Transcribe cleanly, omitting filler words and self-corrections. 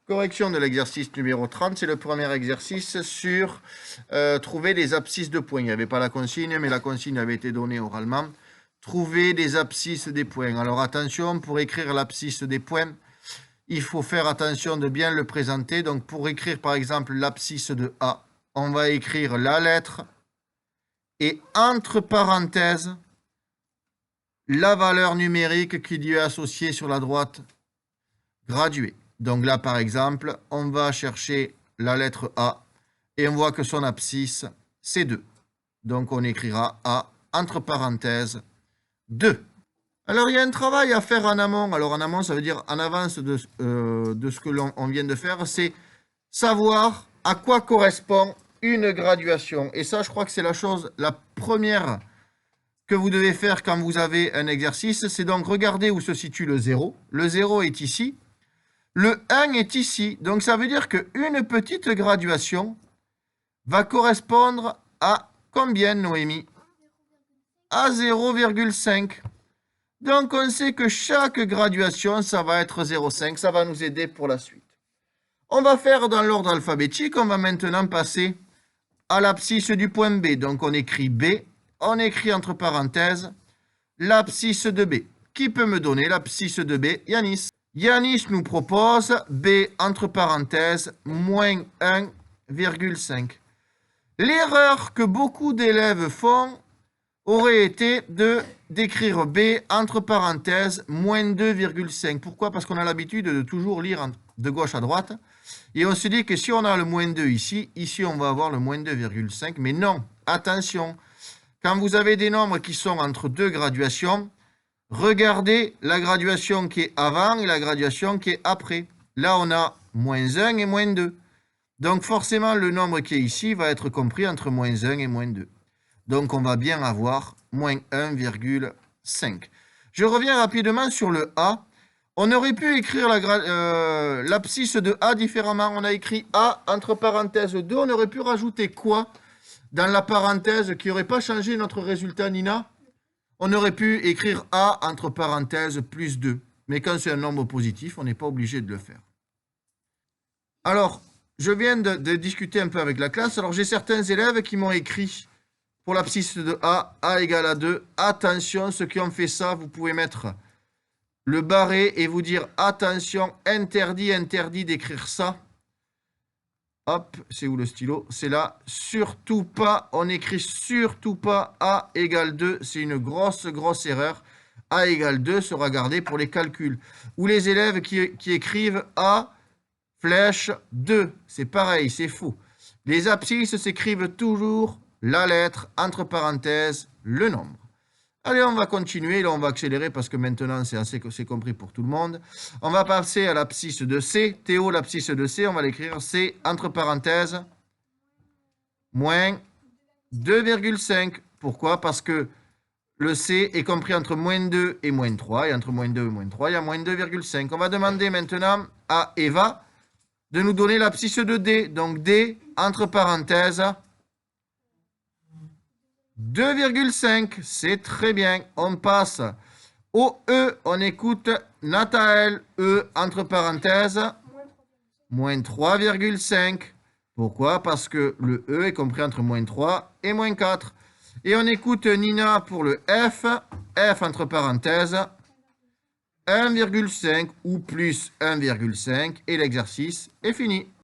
Correction de l'exercice numéro 30, c'est le premier exercice sur trouver les abscisses de points. Il n'y avait pas la consigne, mais la consigne avait été donnée oralement. Trouver des abscisses des points. Alors attention, pour écrire l'abscisse des points, il faut faire attention de bien le présenter. Donc pour écrire par exemple l'abscisse de A, on va écrire la lettre et entre parenthèses, la valeur numérique qui lui est associée sur la droite graduée. Donc là, par exemple, on va chercher la lettre A et on voit que son abscisse, c'est 2. Donc on écrira A, entre parenthèses, 2. Alors, il y a un travail à faire en amont. Alors, en amont, ça veut dire en avance de ce que l'on vient de faire. C'est savoir à quoi correspond une graduation. Et ça, je crois que c'est la chose, la première que vous devez faire quand vous avez un exercice. C'est donc regarder où se situe le 0. Le 0 est ici. Le 1 est ici. Donc, ça veut dire qu'une petite graduation va correspondre à combien, Noémie? À 0,5. Donc, on sait que chaque graduation, ça va être 0,5. Ça va nous aider pour la suite. On va faire dans l'ordre alphabétique. On va maintenant passer à l'abscisse du point B. Donc, on écrit B. On écrit entre parenthèses l'abscisse de B. Qui peut me donner l'abscisse de B? Yanis. Yanis nous propose B entre parenthèses moins 1,5. L'erreur que beaucoup d'élèves font aurait été d'écrire B entre parenthèses moins 2,5. Pourquoi? Parce qu'on a l'habitude de toujours lire de gauche à droite. Et on se dit que si on a le moins 2 ici, on va avoir le moins 2,5. Mais non, attention. Quand vous avez des nombres qui sont entre deux graduations, regardez la graduation qui est avant et la graduation qui est après. Là, on a moins 1 et moins 2. Donc, forcément, le nombre qui est ici va être compris entre moins 1 et moins 2. Donc, on va bien avoir moins 1,5. Je reviens rapidement sur le A. On aurait pu écrire l'abscisse de A différemment. On a écrit A entre parenthèses 2. On aurait pu rajouter quoi dans la parenthèse qui n'aurait pas changé notre résultat, Nina? On aurait pu écrire A entre parenthèses plus 2. Mais quand c'est un nombre positif, on n'est pas obligé de le faire. Alors, je viens de discuter un peu avec la classe. Alors, j'ai certains élèves qui m'ont écrit pour l'abscisse de A, A égale à 2. Attention, ceux qui ont fait ça, vous pouvez mettre le barré et vous dire attention, interdit d'écrire ça. Hop, c'est où le stylo? C'est là. Surtout pas, on écrit surtout pas A égale 2. C'est une grosse erreur. A égale 2 sera gardé pour les calculs. Ou les élèves qui écrivent A flèche 2. C'est pareil, c'est faux. Les abscisses s'écrivent toujours la lettre, entre parenthèses, le nombre. Allez, on va continuer. Là, on va accélérer parce que maintenant, c'est compris pour tout le monde. On va passer à l'abscisse de C. Théo, l'abscisse de C, on va l'écrire C, entre parenthèses, moins 2,5. Pourquoi? Parce que le C est compris entre moins 2 et moins 3. Et entre moins 2 et moins 3, il y a moins 2,5. On va demander maintenant à Eva de nous donner l'abscisse de D. Donc, D, entre parenthèses, 2,5, c'est très bien. On passe au E, on écoute Nathaël, E, entre parenthèses, moins 3,5. Pourquoi? Parce que le E est compris entre moins 3 et moins 4. Et on écoute Nina pour le F, F entre parenthèses, 1,5 ou plus 1,5. Et l'exercice est fini.